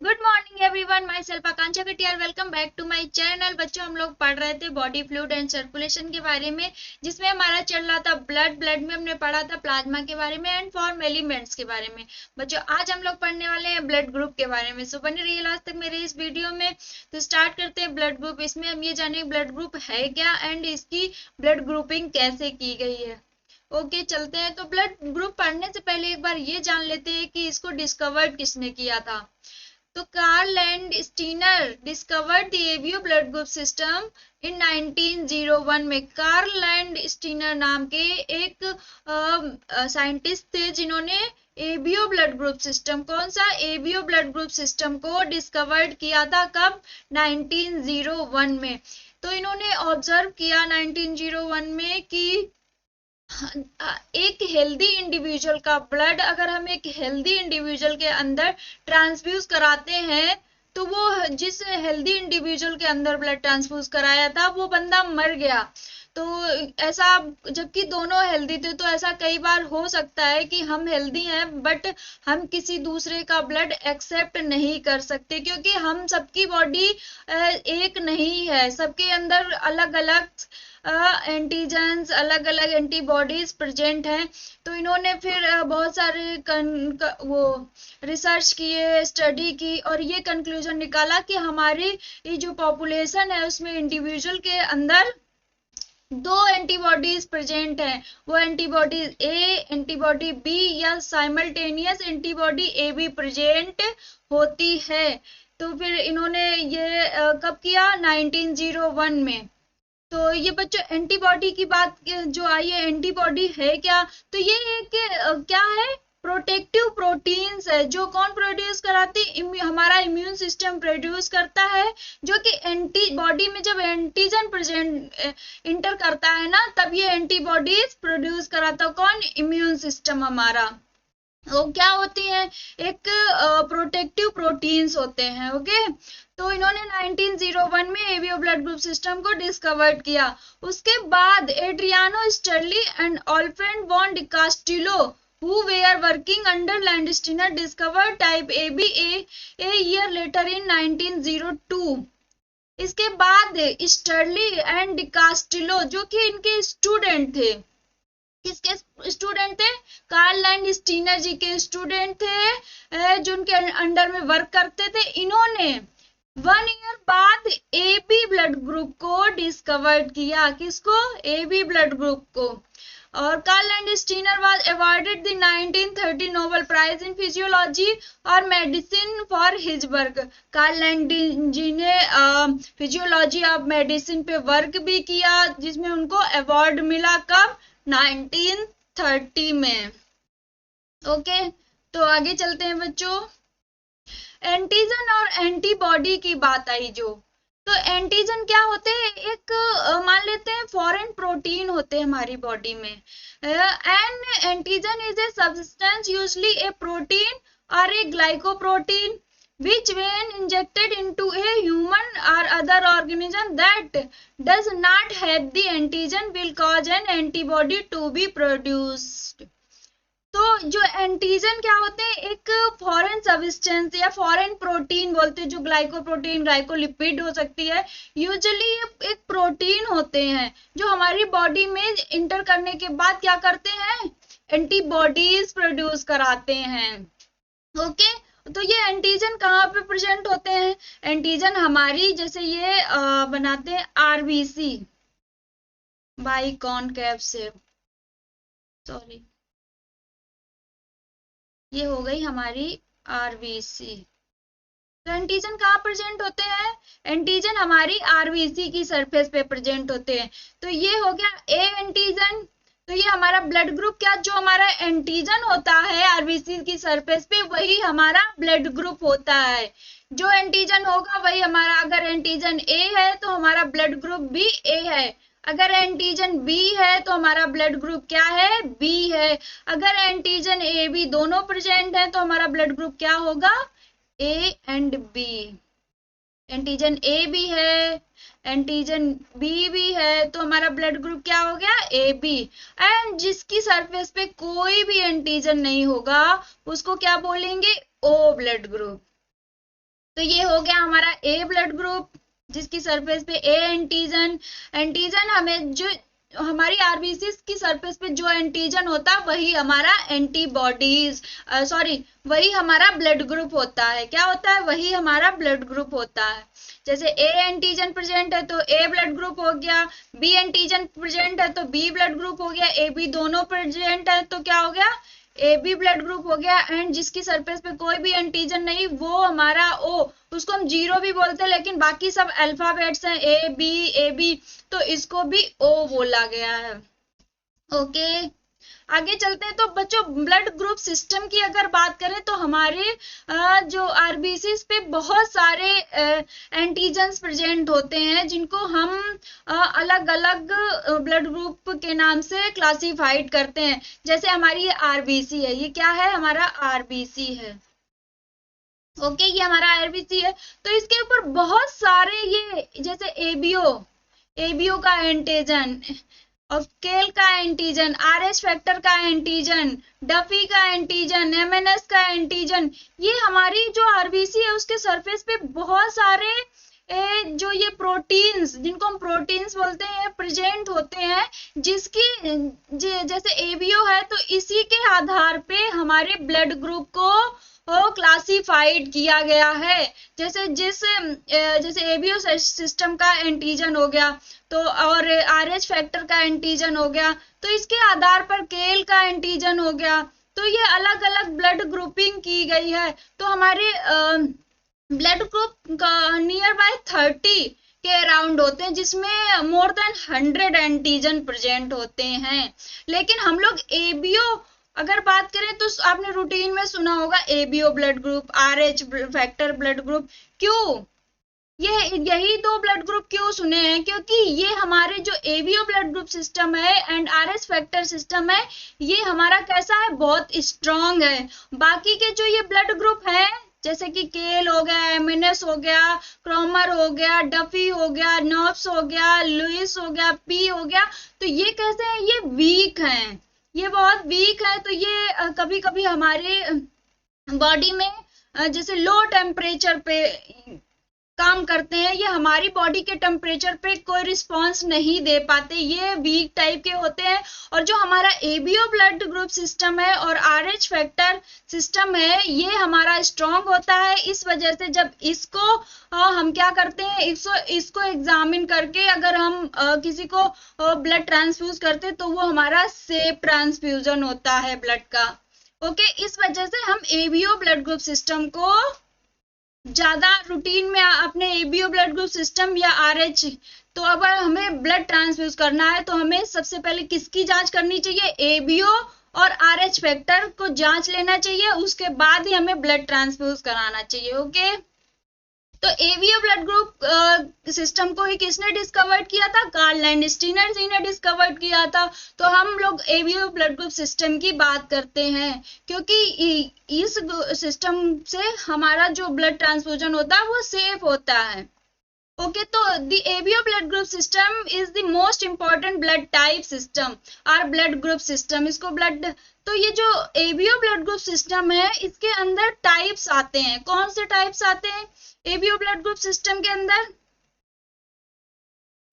Good morning everyone, myself Akanksha Katiyar. Welcome back to my channel. बच्चों, हम लोग पढ़ रहे थे बॉडी फ्लूइड एंड सर्कुलेशन के बारे में, जिसमें हमारा चल रहा था ब्लड में हमने पढ़ा था प्लाज्मा के बारे में एंड फॉर्म एलिमेंट्स के बारे में। बच्चों, आज हम लोग पढ़ने वाले हैं ब्लड ग्रुप के बारे में। सो बने रहिए लास्ट तक मेरे इस वीडियो में। तो स्टार्ट करते हैं ब्लड ग्रुप। इसमें हम ये जानेंगे ब्लड ग्रुप है क्या एंड इसकी ब्लड ग्रुपिंग कैसे की गई है। ओके, चलते हैं। तो ब्लड ग्रुप पढ़ने से पहले एक बार ये जान लेते हैं कि इसको डिस्कवर्ड किसने किया था। तो Karl Landsteiner discovered the ABO blood group system in 1901 में। कार्ल एंड स्टीनर नाम के एक साइंटिस्ट थे जिन्होंने एवियो ब्लड ग्रुप सिस्टम, कौन सा एवियो ब्लड ग्रुप सिस्टम को डिस्कवर्ड किया था। कब? 1901 में। तो इन्होंने ऑब्जर्व किया 1901 में कि एक हेल्दी इंडिविजुअल का ब्लड अगर हम एक हेल्दी इंडिविजुअल के अंदर ट्रांसफ्यूज कराते हैं तो वो जिस हेल्दी इंडिविजुअल के अंदर ब्लड ट्रांसफ्यूज कराया था वो बंदा मर गया। तो ऐसा, जबकि दोनों हेल्दी थे, तो ऐसा कई बार हो सकता है कि हम हेल्दी हैं बट हम किसी दूसरे का ब्लड एक्सेप्ट नहीं कर सकते, क्योंकि हम सबकी बॉडी एक नहीं है, सबके अंदर अलग अलग एंटीजेंस, अलग अलग एंटीबॉडीज प्रेजेंट हैं। तो इन्होंने फिर बहुत सारे वो रिसर्च किए, स्टडी की और ये कंक्लूजन निकाला कि हमारी ये जो पॉपुलेशन है उसमें इंडिविजुअल के अंदर दो एंटीबॉडीज प्रेजेंट हैं। वो एंटीबॉडीज ए, एंटीबॉडी बी या साइमल्टेनियस एंटीबॉडी ए भी प्रेजेंट होती है। तो फिर इन्होंने ये कब किया? 1901 में। तो ये बच्चों एंटीबॉडी की बात जो आई है, एंटीबॉडी है क्या? तो ये एक क्या है? प्रोटेक्टिव प्रोटीन्स है। जो कौन प्रोड्यूस कराती? हमारा इम्यून सिस्टम प्रोड्यूस करता है, जो कि एंटीबॉडी में जब एंटीजन प्रेजेंट इंटर करता है ना, तब ये एंटीबॉडीज प्रोड्यूस कराता है। कौन? इम्यून सिस्टम हमारा। वो क्या होती है? एक प्रोटेक्टिव प्रोटीन्स होते हैं। ओके, तो इन्होंने 1901 में एवियो ब्लड ग्रुप सिस्टम को डिस्कवर्ड किया। उसके बाद Adriano Sturli and Alfred von Decastello who were working under Landsteiner discovered type AB a year later in 1902। इसके बाद स्टर्ली एंड डिकास्टिलो, जो कि इनके स्टूडेंट थे, किसके स्टूडेंट थे? कार्ल एंड स्टीनर जी के स्टूडेंट थे, जो उनके अंडर में वर्क करते थे। इन्होंने 1 ईयर बाद AB ब्लड ग्रुप को डिस्कवर्ड किया। किसको? AB ब्लड ग्रुप को। और Karl Landsteiner was awarded the 1930 Nobel prize in physiology और medicine for his work. Karl एंड जी ने फिजियोलॉजी ऑफ मेडिसिन पे वर्क भी किया, जिसमें उनको अवार्ड मिला। कब? 1930 में। ओके, तो आगे चलते हैं बच्चों। एंटीजन और एंटीबॉडी की बात आई जो, तो एंटीजन क्या होते हैं? एक मान लेते हैं फॉरेन प्रोटीन होते हैं हमारी बॉडी में। And antigen is a substance, usually A protein और ए glycoprotein which when injected into a human or other organism that does not have the antigen will cause an antibody to be produced। तो जो antigen क्या होते हैं? एक foreign substance या foreign protein बोलते हैं, जो ग्लाइकोप्रोटीन, ग्लाइकोलिपिड हो सकती है। यूजुअली एक प्रोटीन होते हैं जो हमारी बॉडी में इंटर करने के बाद क्या करते हैं? एंटीबॉडीज प्रोड्यूस कराते हैं। ओके, तो ये एंटीजन कहाँ पे प्रेजेंट होते हैं? एंटीजन हमारी, जैसे ये बनाते हैं आरबीसी बाई कॉनकेव से, सॉरी, ये हो गई हमारी आरबीसी। तो एंटीजन कहाँ प्रेजेंट होते हैं? एंटीजन हमारी आरबीसी की सरफेस पे प्रेजेंट होते हैं। तो ये हो गया ए एंटीजन। तो ये हमारा ब्लड ग्रुप, क्या जो हमारा एंटीजन होता है आरबीसी की सरफेस पे, वही हमारा ब्लड ग्रुप होता है। जो एंटीजन होगा वही हमारा, अगर एंटीजन ए है तो हमारा ब्लड ग्रुप भी ए है। अगर एंटीजन बी है तो हमारा ब्लड ग्रुप क्या है? बी है। अगर एंटीजन ए बी दोनों प्रेजेंट है तो हमारा ब्लड ग्रुप क्या होगा? A and B. Antigen A भी है, एंटीजन बी भी है, तो हमारा ब्लड ग्रुप क्या हो गया? A B. एंड जिसकी सरफेस पे कोई भी एंटीजन नहीं होगा उसको क्या बोलेंगे? O blood group. तो ये हो गया हमारा ए ब्लड ग्रुप, जिसकी सरफेस पे ए एंटीजन। एंटीजन हमें जो हमारी आरबीसी की सरफेस पे जो एंटीजन होता है वही हमारा एंटीबॉडीज, सॉरी वही हमारा ब्लड ग्रुप होता है। क्या होता है? वही हमारा ब्लड ग्रुप होता है। जैसे ए एंटीजन प्रेजेंट है तो ए ब्लड ग्रुप हो गया, बी एंटीजन प्रेजेंट है तो बी ब्लड ग्रुप हो गया, ए बी दोनों प्रेजेंट है तो क्या हो गया? ए बी ब्लड ग्रुप हो गया। एंड जिसकी सरफेस पे कोई भी एंटीजन नहीं वो हमारा ओ, उसको हम जीरो भी बोलते हैं, लेकिन बाकी सब अल्फाबेट्स हैं ए बी, तो इसको भी ओ बोला गया है। ओके, आगे चलते हैं। तो बच्चों ब्लड ग्रुप सिस्टम की अगर बात करें तो हमारे जो आरबीसी पे बहुत सारे एंटीजन्स प्रेजेंट होते हैं, जिनको हम अलग अलग ब्लड ग्रुप के नाम से क्लासिफाइड करते हैं। जैसे हमारी ये आरबीसी है, ये क्या है? हमारा आरबीसी है। ओके, ये हमारा आरबीसी है। तो इसके ऊपर बहुत सारे ये, जैसे एबीओ का एंटीजन, और केल का एंटीजन, आरएच फैक्टर का एंटीजन, डफी का एंटीजन, एमएनएस का एंटीजन, ये हमारी जो आरबीसी है उसके सरफेस पे बहुत सारे जो ये प्रोटीन्स, जिनको हम प्रोटीन्स बोलते हैं, प्रेजेंट होते हैं, जिसकी जैसे एबीओ है तो इसी के आधार पे हमारे ब्लड ग्रुप को क्लासिफाइड किया गया है। जैसे एबीओ सिस्टम का एंटीजन हो गया तो, और आरएच फैक्टर का एंटीजन हो गया, तो इसके आधार पर केल का एंटीजन हो गया। तो ये अलग अलग ब्लड ग्रुपिंग की गई है। तो हमारे ब्लड ग्रुप नियर बाय 30 के अराउंड होते हैं, जिसमें मोर देन 100 एंटीजन प्रेजेंट होते हैं। लेकिन हम लोग एबीओ अगर बात करें तो आपने रूटीन में सुना होगा ABO blood group, RH factor blood group. क्यों यही दो ब्लड ग्रुप क्यों सुने हैं? क्योंकि ये हमारे जो एबीओ ब्लड ग्रुप सिस्टम है एंड आरएच फैक्टर सिस्टम है, ये हमारा कैसा है? बहुत स्ट्रॉन्ग है। बाकी के जो ये ब्लड ग्रुप है, जैसे कि केल हो गया, एमएनएस हो गया, क्रोमर हो गया, डफी हो गया, नॉब्स हो गया, लुइस हो गया, पी हो गया, तो ये कैसे हैं? ये वीक हैं, ये बहुत वीक है। तो ये कभी कभी हमारे बॉडी में जैसे लो टेम्परेचर पे काम करते हैं, ये हमारी बॉडी के टेम्परेचर पे कोई रिस्पांस नहीं दे पाते, ये वीक टाइप के होते हैं। और जो हमारा एबीओ ब्लड ग्रुप सिस्टम है और आरएच फैक्टर सिस्टम है, ये हमारा स्ट्रॉन्ग होता है। इस वजह से जब इसको हम क्या करते हैं, इसको एग्जामिन करके अगर हम किसी को ब्लड ट्रांसफ्यूज करते हैं तो वो हमारा सेफ ट्रांसफ्यूजन होता है ब्लड का। ओके, इस वजह से हम एबीओ ब्लड ग्रुप सिस्टम को ज्यादा रूटीन में अपने एबीओ ब्लड ग्रुप सिस्टम या आरएच, तो अगर हमें ब्लड ट्रांसफ्यूज करना है तो हमें सबसे पहले किसकी जांच करनी चाहिए? एबीओ और आरएच फैक्टर को जांच लेना चाहिए, उसके बाद ही हमें ब्लड ट्रांसफ्यूज कराना चाहिए। ओके, तो एबीओ ब्लड ग्रुप सिस्टम को ही किसने डिस्कवर किया था? कार्ल लैंडस्टीनर जी ने डिस्कवर किया था। तो हम लोग एबीओ ब्लड ग्रुप सिस्टम की बात करते हैं, क्योंकि इस सिस्टम से हमारा जो ब्लड ट्रांसफ्यूजन होता है वो सेफ होता है। ओके, तो the ABO blood group system is the most important blood type system और ब्लड ग्रुप सिस्टम। इसको ब्लड, तो ये जो एबीओ ब्लड ग्रुप सिस्टम है इसके अंदर टाइप्स आते हैं। कौन से टाइप्स आते हैं एबीओ ब्लड ग्रुप सिस्टम के अंदर?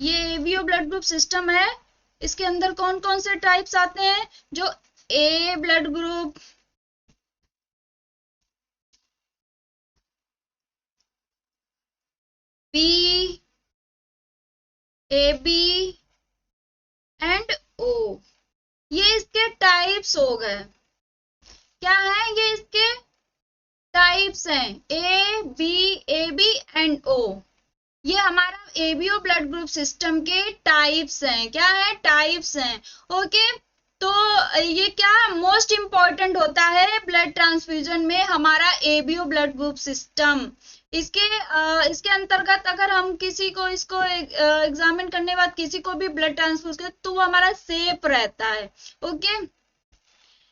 ये एबीओ ब्लड ग्रुप सिस्टम है, इसके अंदर कौन कौन से टाइप्स आते हैं? जो A blood group, B, A B and O, ये इसके टाइप्स हो गए। क्या है? ये इसके टाइप्स हैं, ए बी एंड ओ। ये हमारा एबीओ ब्लड ग्रुप सिस्टम के टाइप्स हैं। क्या है? टाइप्स हैं। ओके, तो ये क्या मोस्ट इंपॉर्टेंट होता है ब्लड ट्रांसफ्यूजन में? हमारा एबीओ ब्लड ग्रुप सिस्टम। इसके अंतर्गत अगर हम किसी को इसको एग्जामिन करने के बाद किसी को भी ब्लड ट्रांसफ्यूज करें तो वो हमारा सेफ रहता है। Okay,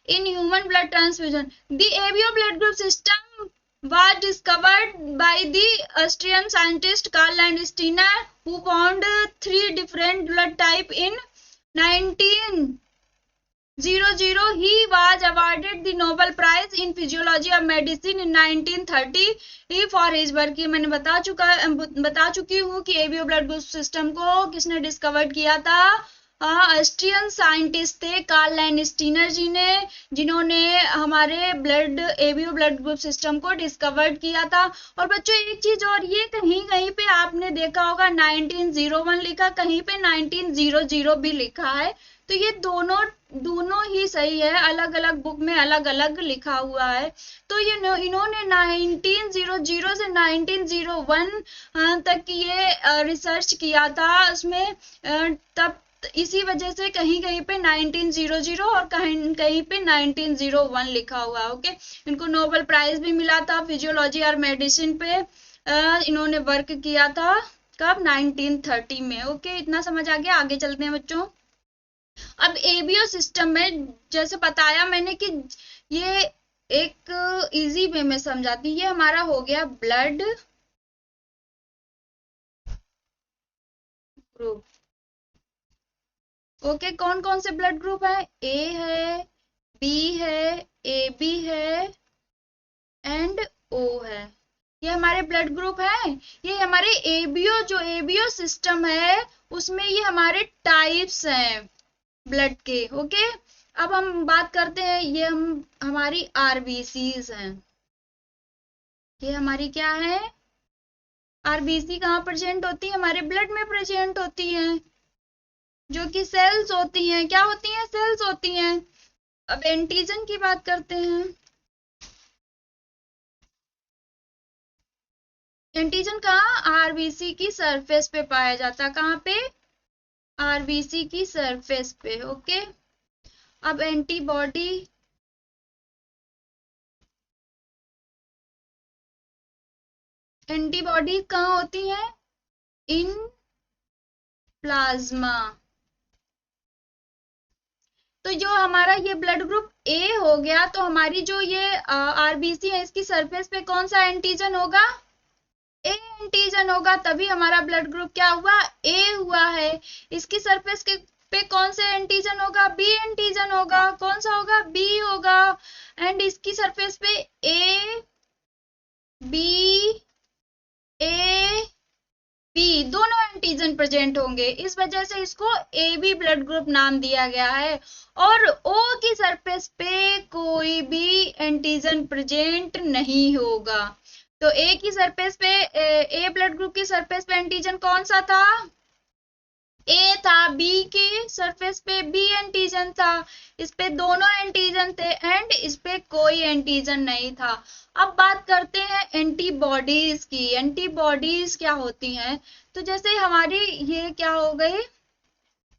in human blood transfusion, the ABO blood group system was discovered by the Austrian scientist Karl Landsteiner, who found 3 different blood type in 1900 he was awarded the Nobel Prize in Physiology of Medicine in 1930 for his work। ये मैंने बता चुकी हूँ कि ABO blood group system को किसने discover किया था। ऑस्ट्रियन साइंटिस्ट थे कार्ल लैंडस्टीनर जी ने, जिन्होंने हमारे एबीओ ब्लड ग्रुप सिस्टम को डिस्कवर किया था। और बच्चों एक चीज और, ये कहीं कहीं पे आपने देखा होगा 1901 लिखा, कहीं पे 1900 भी लिखा है, तो ये दोनों ही सही है, अलग अलग बुक में अलग अलग लिखा हुआ है। तो ये इन्होंने 1900 से 1901 तक ये रिसर्च किया था उसमें, तब इसी वजह से कहीं कहीं पे 1900 और कहीं कहीं पे 1901 लिखा हुआ। ओके, इनको नोबेल प्राइज भी मिला था फिजियोलॉजी और मेडिसिन पे, इन्होंने वर्क किया था कब, 1930 में। ओके, इतना समझ आ गया, आगे चलते हैं बच्चों। अब एबीओ सिस्टम में जैसे बताया मैंने कि ये एक इजी वे में समझाती, ये हमारा हो गया ब्लड ग्रुप। ओके, कौन कौन से ब्लड ग्रुप है, ए है, बी है, ए बी है एंड ओ है, ये हमारे ब्लड ग्रुप है। ये हमारे एबीओ सिस्टम है, उसमें ये हमारे टाइप्स हैं ब्लड के। ओके, अब हम बात करते हैं, ये हमारी आरबीसीज हैं। ये हमारी क्या है, आरबीसी कहाँ प्रेजेंट होती है, हमारे ब्लड में प्रेजेंट होती है, जो कि सेल्स होती हैं। क्या होती हैं, सेल्स होती हैं। अब एंटीजन की बात करते हैं। एंटीजन कहाँ, आरबीसी की सरफेस पे पाया जाता है, कहाँ पे, आरबीसी की सरफेस पे। ओके, अब एंटीबॉडी कहाँ होती है, इन प्लाज्मा। तो जो हमारा ये ब्लड ग्रुप ए हो गया, तो हमारी जो ये आरबीसी है, इसकी सरफेस पे कौन सा एंटीजन होगा, ए एंटीजन होगा, तभी हमारा ब्लड ग्रुप क्या हुआ, ए हुआ है। इसकी सरफेस के पे कौन से एंटीजन होगा, बी एंटीजन होगा, कौन सा होगा, बी होगा। एंड इसकी सरफेस पे ए बी, ए बी दोनों एंटीजन प्रेजेंट होंगे, इस वजह से इसको ए बी ब्लड ग्रुप नाम दिया गया है। और ओ की सरफेस पे कोई भी एंटीजन प्रेजेंट नहीं होगा। तो ए की सरफेस पे, ए ब्लड ग्रुप की सरफेस पे एंटीजन कौन सा था, ए था, बी की सरफेस पे बी एंटीजन था, इस पे दोनों एंटीजन थे एंड इस पे कोई एंटीजन नहीं था। अब बात करते हैं एंटीबॉडीज की। एंटीबॉडीज क्या होती हैं, तो जैसे हमारी ये क्या हो गई,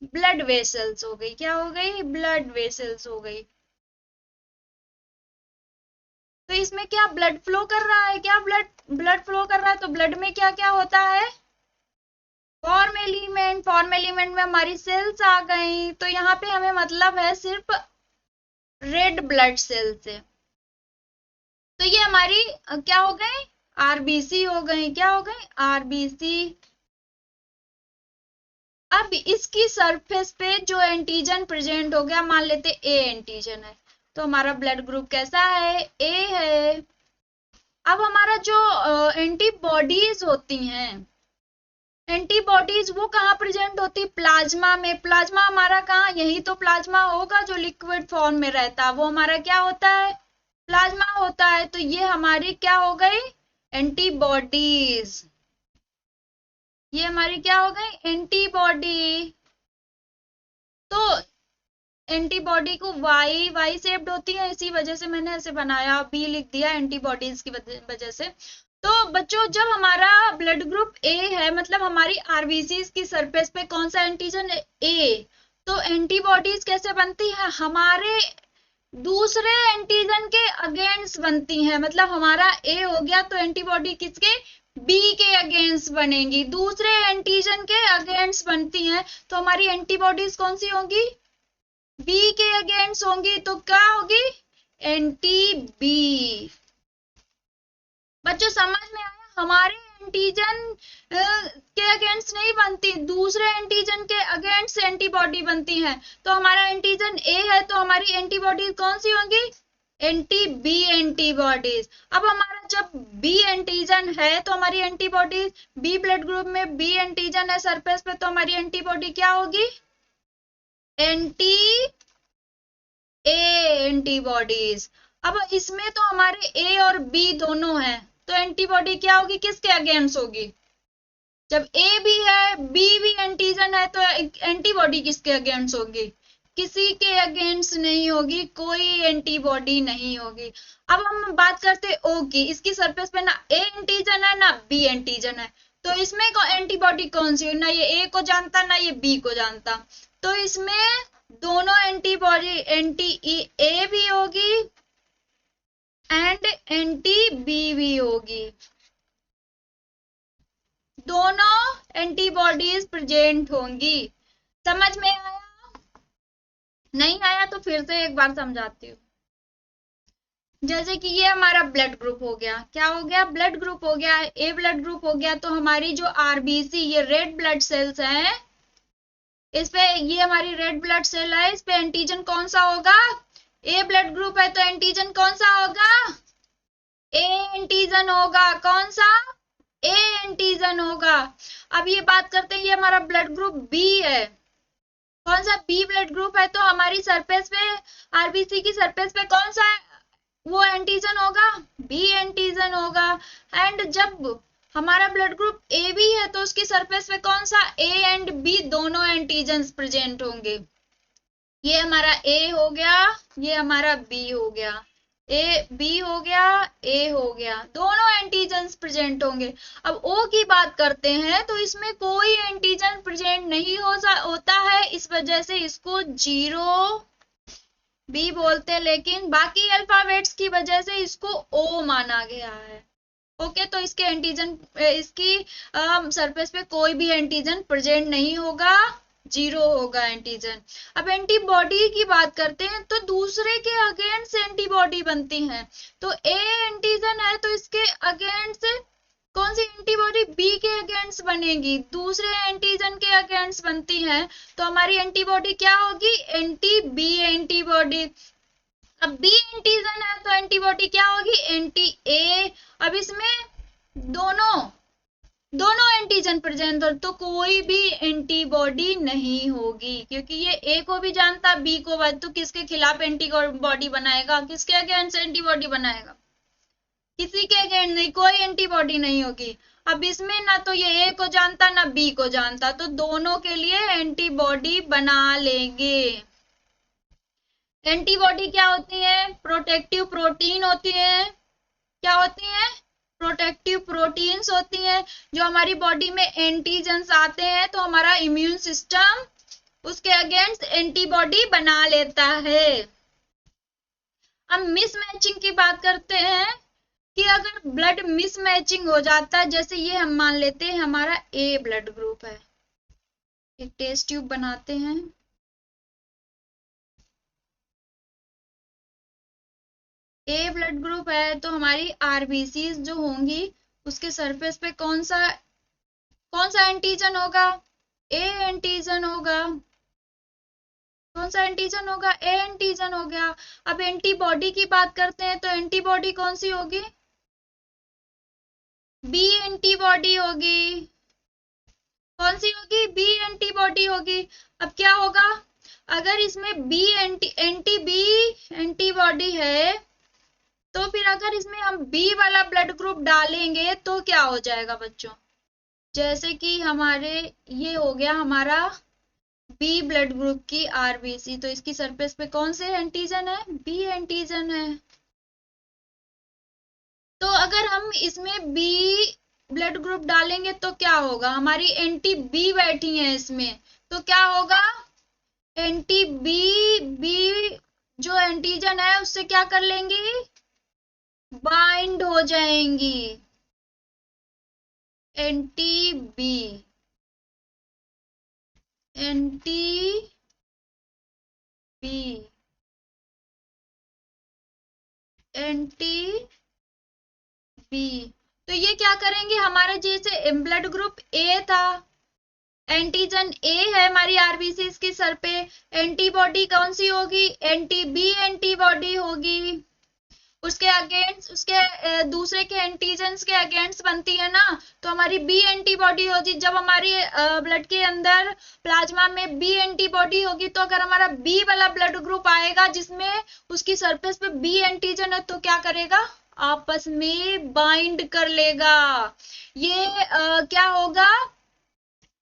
ब्लड वेसल्स हो गई, क्या हो गई, ब्लड वेसल्स हो गई। तो इसमें क्या ब्लड फ्लो कर रहा है, क्या ब्लड फ्लो कर रहा है, तो ब्लड में क्या क्या होता है, फॉर्म एलिमेंट में हमारी सेल्स आ गई। तो यहाँ पे हमें मतलब है सिर्फ रेड ब्लड सेल से। तो ये हमारी क्या हो गई, आरबीसी हो गई, क्या हो गई, आरबीसी। अब इसकी सरफेस पे जो एंटीजन प्रेजेंट हो गया, मान लेते ए एंटीजन है, तो हमारा ब्लड ग्रुप कैसा है, ए है। अब हमारा जो एंटीबॉडीज होती हैं, एंटीबॉडीज वो कहाँ प्रेजेंट होती, प्लाज्मा में। प्लाज्मा हमारा कहाँ, यही तो प्लाज्मा होगा जो लिक्विड फॉर्म में रहता है, वो हमारा क्या होता है, प्लाज्मा होता है। तो ये हमारी क्या हो गई, एंटीबॉडीज। ये हमारी क्या हो गई, एंटीबॉडी। तो एंटीबॉडी को वाई शेप्ड होती है, इसी वजह से मैंने ऐसे बनाया, बी लिख दिया एंटीबॉडीज की वजह से। तो बच्चों जब हमारा ब्लड ग्रुप ए है, मतलब हमारी आरबीसी की सरफेस पे कौन सा एंटीजन है, ए, तो एंटीबॉडीज कैसे बनती है, हमारे दूसरे एंटीजन के अगेंस्ट बनती हैं। मतलब हमारा ए हो गया तो एंटीबॉडी किसके, बी के अगेंस्ट बनेगी, दूसरे एंटीजन के अगेंस्ट बनती हैं। तो हमारी एंटीबॉडीज कौन सी होंगी, बी के अगेंस्ट होंगी, तो क्या होगी, एंटी बी। बच्चों समझ में आया, हमारे एंटीजन के अगेंस्ट नहीं बनती, दूसरे एंटीजन के अगेंस्ट एंटीबॉडी बनती है। तो हमारा एंटीजन ए है तो हमारी एंटीबॉडी कौन सी होंगी? Anti B antibodies. अब हमारा जब बी एंटीजन है तो हमारी एंटीबॉडी बी ब्लड ग्रुप में बी एंटीजन है सरफेस पे, तो हमारी एंटीबॉडी क्या होगी? Anti A antibodies. अब इसमें तो हमारे ए और बी दोनों हैं, तो एंटीबॉडी क्या होगी? किसके अगेंस्ट होगी? जब ए भी है बी भी एंटीजन है तो एंटीबॉडी किसके अगेंस्ट होगी? किसी के अगेंस्ट नहीं होगी, कोई एंटीबॉडी नहीं होगी। अब हम बात करते हैं ओ की, इसकी सरफेस पे ना ए एंटीजन है ना बी एंटीजन है, तो इसमें एंटीबॉडी कौन सी? ना ये ए को जानता ना ये बी को जानता, तो इसमें दोनों एंटीबॉडी एंटी ए भी होगी एंड एंटी बी भी होगी, दोनों एंटीबॉडीज प्रेजेंट होंगी। समझ में आया? नहीं आया तो फिर से एक बार समझाती हूँ। जैसे कि ये हमारा ब्लड ग्रुप हो गया, क्या हो गया? ब्लड ग्रुप हो गया, ए ब्लड ग्रुप हो गया, तो हमारी जो आरबीसी ये रेड ब्लड सेल्स हैं, इस पे ये हमारी रेड ब्लड सेल है, इस पे एंटीजन कौन सा होगा? ए ब्लड ग्रुप है तो एंटीजन कौन सा होगा? ए एंटीजन होगा। कौन सा? ए एंटीजन होगा। अब ये बात करते हैं, ये हमारा ब्लड ग्रुप बी है, कौन सा? बी ब्लड ग्रुप है, तो हमारी सरफेस पे आरबीसी की सरफेस पे कौन सा वो एंटीजन होगा? बी एंटीजन होगा। एंड जब हमारा ब्लड ग्रुप ए बी है तो उसकी सरफेस पे कौन सा? ए एंड बी दोनों एंटीजन प्रेजेंट होंगे। ये हमारा ए हो गया, ये हमारा बी हो गया, ए बी हो गया, ए हो गया, दोनों एंटीजन्स प्रेजेंट होंगे। अब ओ की बात करते हैं तो इसमें कोई एंटीजन प्रेजेंट नहीं होता है, इस वजह से इसको जीरो बी बोलते हैं, लेकिन बाकी अल्फाबेट्स की वजह से इसको ओ माना गया है। ओके, तो इसके एंटीजन इसकी सरफेस पे कोई भी एंटीजन प्रेजेंट नहीं होगा, जीरो होगा एंटीजन। अब एंटीबॉडी की बात करते हैं तो दूसरे के अगेंस्ट एंटीबॉडी बनती है, तो ए एंटीजन है तो इसके अगेंस्ट कौन सी एंटीबॉडी? बी के अगेंस्ट बनेगी, दूसरे एंटीजन के अगेंस्ट बनती है, तो हमारी एंटीबॉडी क्या होगी? Anti B antibody. अब बी एंटीजन है तो एंटीबॉडी क्या होगी? Anti A. अब इसमें दोनों एंटीजन प्रेजेंट हो तो कोई भी एंटीबॉडी नहीं होगी, क्योंकि ये ए को भी जानता बी को, तो किसके खिलाफ एंटीबॉडी बनाएगा? किसके अगेंस्ट एंटीबॉडी बनाएगा? किसी के अगेंस्ट नहीं, कोई एंटीबॉडी नहीं होगी। अब इसमें ना तो ये ए को जानता ना बी को जानता, तो दोनों के लिए एंटीबॉडी बना लेंगे। एंटीबॉडी क्या होती है? प्रोटेक्टिव प्रोटीन होती है। क्या होती है? प्रोटेक्टिव प्रोटीन्स होती हैं, जो हमारी बॉडी में एंटीजन्स आते हैं तो हमारा इम्यून सिस्टम उसके अगेंस्ट एंटीबॉडी बना लेता है। अब मिसमैचिंग की बात करते हैं कि अगर ब्लड मिसमैचिंग हो जाता है, जैसे ये हम मान लेते हैं हमारा ए ब्लड ग्रुप है, एक टेस्ट ट्यूब बनाते हैं, ए ब्लड ग्रुप है तो हमारी आरबीसी जो होंगी उसके सरफेस पे कौन सा एंटीजन होगा? ए एंटीजन होगा। कौन सा एंटीजन होगा? ए एंटीजन हो गया। अब एंटीबॉडी की बात करते हैं तो एंटीबॉडी कौन सी होगी? बी एंटीबॉडी होगी। कौन सी होगी? बी एंटीबॉडी होगी। अब क्या होगा? अगर इसमें बी एंटी बी एंटीबॉडी है तो फिर अगर इसमें हम बी वाला ब्लड ग्रुप डालेंगे तो क्या हो जाएगा बच्चों? जैसे कि हमारे ये हो गया हमारा बी ब्लड ग्रुप की आरबीसी, तो इसकी सरफेस पे कौन से एंटीजन है? बी एंटीजन है। तो अगर हम इसमें बी ब्लड ग्रुप डालेंगे तो क्या होगा? हमारी एंटी बी बैठी है इसमें, तो क्या होगा? एंटी बी जो एंटीजन है उससे क्या कर लेंगी? बाइंड हो जाएंगी। Anti B anti B anti B तो ये क्या करेंगे, हमारा जैसे ब्लड ग्रुप ए था, एंटीजन ए है हमारी आरबीसी की सर पे, एंटीबॉडी कौन सी होगी, एंटी बी एंटीबॉडी होगी, उसके अगेंस्ट, उसके दूसरे के एंटीजन्स के अगेंस्ट बनती है ना, तो हमारी बी एंटीबॉडी होगी। जब हमारी ब्लड के अंदर प्लाज्मा में बी एंटीबॉडी होगी, तो अगर हमारा बी वाला ब्लड ग्रुप आएगा जिसमें उसकी सरफेस पे बी एंटीजन है, तो क्या करेगा, आपस में बाइंड कर लेगा। ये क्या होगा,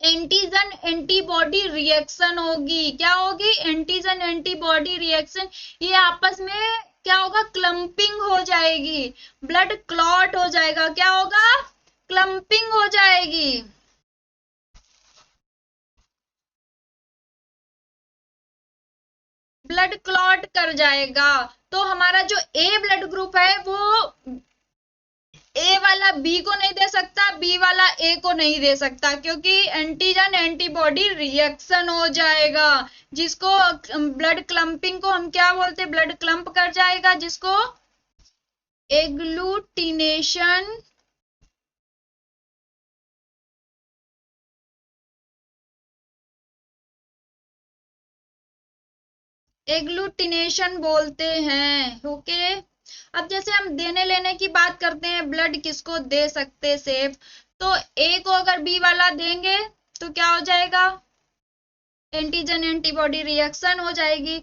एंटीजन एंटीबॉडी रिएक्शन होगी। क्या होगी, एंटीजन एंटीबॉडी रिएक्शन। ये आपस में क्या होगा, क्लम्पिंग हो जाएगी, ब्लड क्लॉट हो जाएगा। क्या होगा, क्लम्पिंग हो जाएगी। ब्लड क्लॉट कर जाएगा। तो हमारा जो ए ब्लड ग्रुप है वो ए वाला बी को नहीं दे सकता, बी वाला ए को नहीं दे सकता, क्योंकि एंटीजन एंटीबॉडी रिएक्शन हो जाएगा, जिसको ब्लड क्लम्पिंग को हम क्या बोलते हैं, ब्लड क्लम्प कर जाएगा, जिसको एग्लूटिनेशन एग्लूटिनेशन बोलते हैं। ओके, अब जैसे हम देने लेने की बात करते हैं, ब्लड किसको दे सकते सेफ, तो ए को अगर बी वाला देंगे तो क्या हो जाएगा, एंटीजन एंटीबॉडी रिएक्शन हो जाएगी।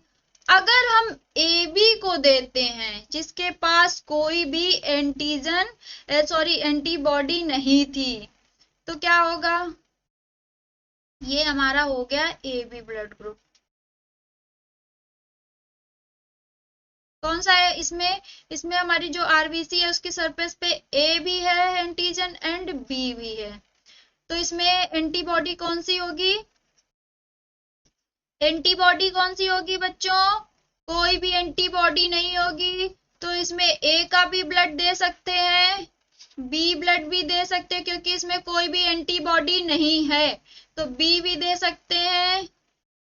अगर हम ए बी को देते हैं जिसके पास कोई भी एंटीजन सॉरी एंटीबॉडी नहीं थी, तो क्या होगा, ये हमारा हो गया ए बी ब्लड ग्रुप। कौन सा है इसमें, इसमें हमारी जो आरबीसी है उसकी सरफेस पे ए भी है एंटीजन एंड बी भी है, तो इसमें एंटीबॉडी कौन सी होगी, एंटीबॉडी कौन सी होगी बच्चों, कोई भी एंटीबॉडी नहीं होगी। तो इसमें ए का भी ब्लड दे सकते हैं, बी ब्लड भी दे सकते हैं, क्योंकि इसमें कोई भी एंटीबॉडी नहीं है, तो बी भी दे सकते हैं,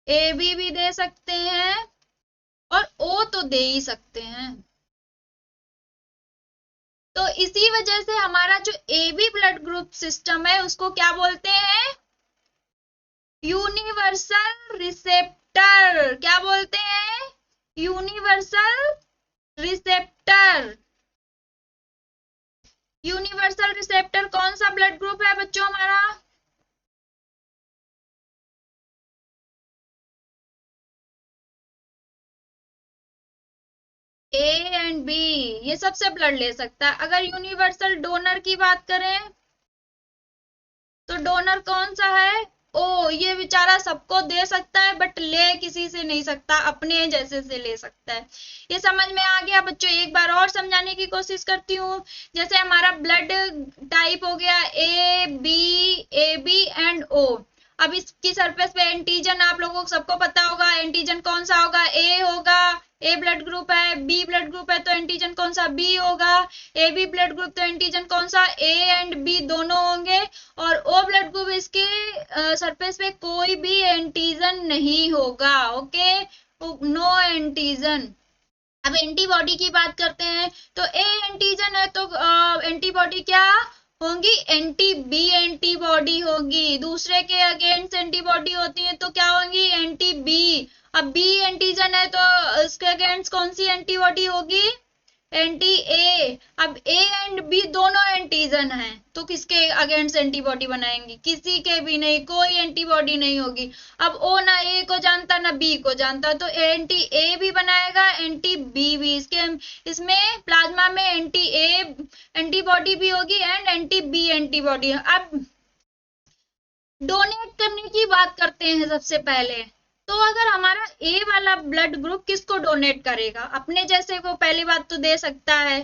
ए भी दे सकते हैं, और ओ तो दे ही सकते हैं। तो इसी वजह से हमारा जो A B blood group system है उसको क्या बोलते हैं, यूनिवर्सल रिसेप्टर। क्या बोलते हैं, यूनिवर्सल रिसेप्टर। यूनिवर्सल रिसेप्टर कौन सा ब्लड ग्रुप है बच्चों हमारा, ए एंड बी, ये सबसे ब्लड ले सकता है। अगर यूनिवर्सल डोनर की बात करें तो डोनर कौन सा है, ओ, ये बेचारा सबको दे सकता है बट ले किसी से नहीं सकता, अपने जैसे से ले सकता है। ये समझ में आ गया बच्चों, एक बार और समझाने की कोशिश करती हूँ। जैसे हमारा ब्लड टाइप हो गया ए बी एंड ओ। अब इसकी सरफेस पे एंटीजन आप लोगों को सबको पता होगा, एंटीजन कौन सा होगा, ए होगा, ए ब्लड ग्रुप है, बी ब्लड ग्रुप है तो एंटीजन कौन सा, बी होगा, ए बी ब्लड ग्रुप तो एंटीजन कौन सा, ए एंड बी दोनों होंगे, और ओ ब्लड ग्रुप इसके सरफेस पे कोई भी एंटीजन नहीं होगा। Okay, no antigen. अब एंटीबॉडी की बात करते हैं, तो ए एंटीजन है तो एंटीबॉडी क्या होंगी, एंटी बी एंटीबॉडी होगी। दूसरे के अगेंस्ट एंटीबॉडी होती है तो क्या होंगी, एंटी बी। अब बी एंटीजन है तो इसके अगेंस्ट कौन सी एंटीबॉडी होगी, एंटी ए। अब ए एंड बी दोनों एंटीजन हैं तो किसके अगेंस्ट एंटीबॉडी बनाएंगी, किसी के भी नहीं, कोई एंटीबॉडी नहीं होगी। अब ओ ना ए को जानता ना बी को जानता, तो एंटी ए भी बनाएगा, एंटी बी भी। इसमें प्लाज्मा में एंटी ए एंटीबॉडी भी होगी एंड एंटी बी एंटीबॉडी। अब डोनेट करने की बात करते हैं सबसे पहले, तो अगर हमारा ए वाला ब्लड ग्रुप किसको डोनेट करेगा, अपने जैसे को पहली बात तो दे सकता है,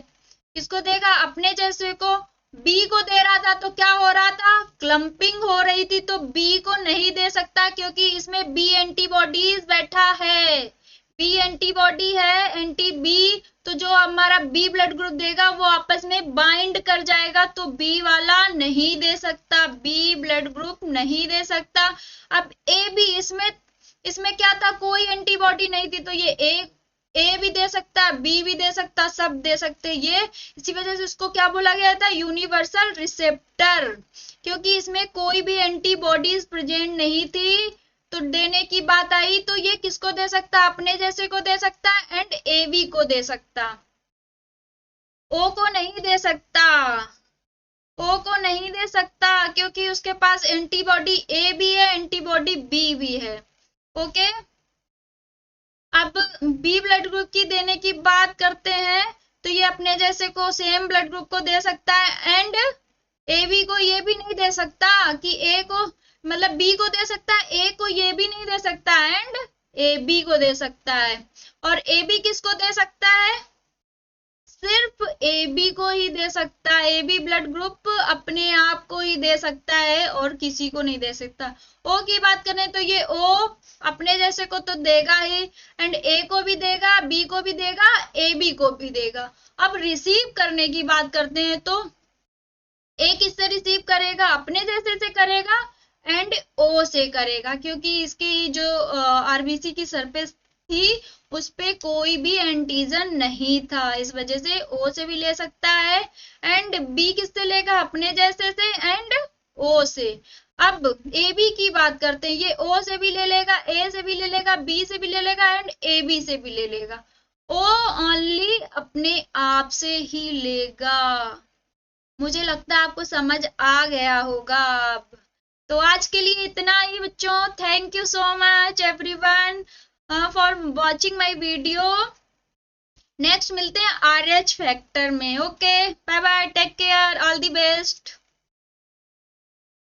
किसको देगा, अपने जैसे को। बी को दे रहा था तो क्या हो रहा था, क्लम्पिंग हो रही थी, तो बी को नहीं दे सकता क्योंकि इसमें बी एंटीबॉडीज बैठा है, बी एंटीबॉडी है, एंटी बी, तो जो हमारा बी ब्लड ग्रुप देगा वो आपस में बाइंड कर जाएगा, तो बी वाला नहीं दे सकता, बी ब्लड ग्रुप नहीं दे सकता। अब ए बी, इसमें क्या था, कोई एंटीबॉडी नहीं थी, तो ये ए ए भी दे सकता, बी भी दे सकता, सब दे सकते ये, इसी वजह से इसको क्या बोला गया था, यूनिवर्सल रिसेप्टर, क्योंकि इसमें कोई भी एंटीबॉडीज प्रेजेंट नहीं थी। तो देने की बात आई तो ये किसको दे सकता, अपने जैसे को दे सकता एंड ए बी को दे सकता, ओ को नहीं दे सकता, ओ को नहीं दे सकता क्योंकि उसके पास एंटीबॉडी ए भी है, एंटीबॉडी बी भी है। ओके, अब बी ब्लड ग्रुप की देने की बात करते हैं, तो ये अपने जैसे को सेम ब्लड ग्रुप को दे सकता है एंड ए बी को ये भी नहीं दे सकता कि ए को, मतलब बी को दे सकता है, ए को ये भी नहीं दे सकता एंड ए बी को दे सकता है। और ए बी किसको दे सकता है, सिर्फ ए बी को ही दे सकता है, ए बी ब्लड ग्रुप अपने आप को ही दे सकता है और किसी को नहीं दे सकता। ओ की बात करें तो ये ओ अपने जैसे को तो देगा ही एंड ए को भी देगा, बी को भी देगा, ए बी को भी देगा। अब रिसीव करने की बात करते हैं तो ए किससे रिसीव करेगा, अपने जैसे से करेगा एंड ओ से करेगा, क्योंकि इसकी जो आरबीसी की सरफेस थी उस पे कोई भी एंटीजन नहीं था, इस वजह से ओ से भी ले सकता है एंड बी किससे लेगा, अपने जैसे से एंड ओ से। अब ए बी की बात करते हैं, ये ओ से भी ले लेगा, ए से भी ले लेगा, बी से भी ले लेगा एंड ए बी से भी ले लेगा, ओ ओनली अपने आप से ही लेगा। मुझे लगता है आपको समझ आ गया होगा अब। तो आज के लिए इतना ही बच्चों, thank you so much everyone for watching my video. Next मिलते हैं आरएच फैक्टर में। Okay, bye bye, take care, all the best.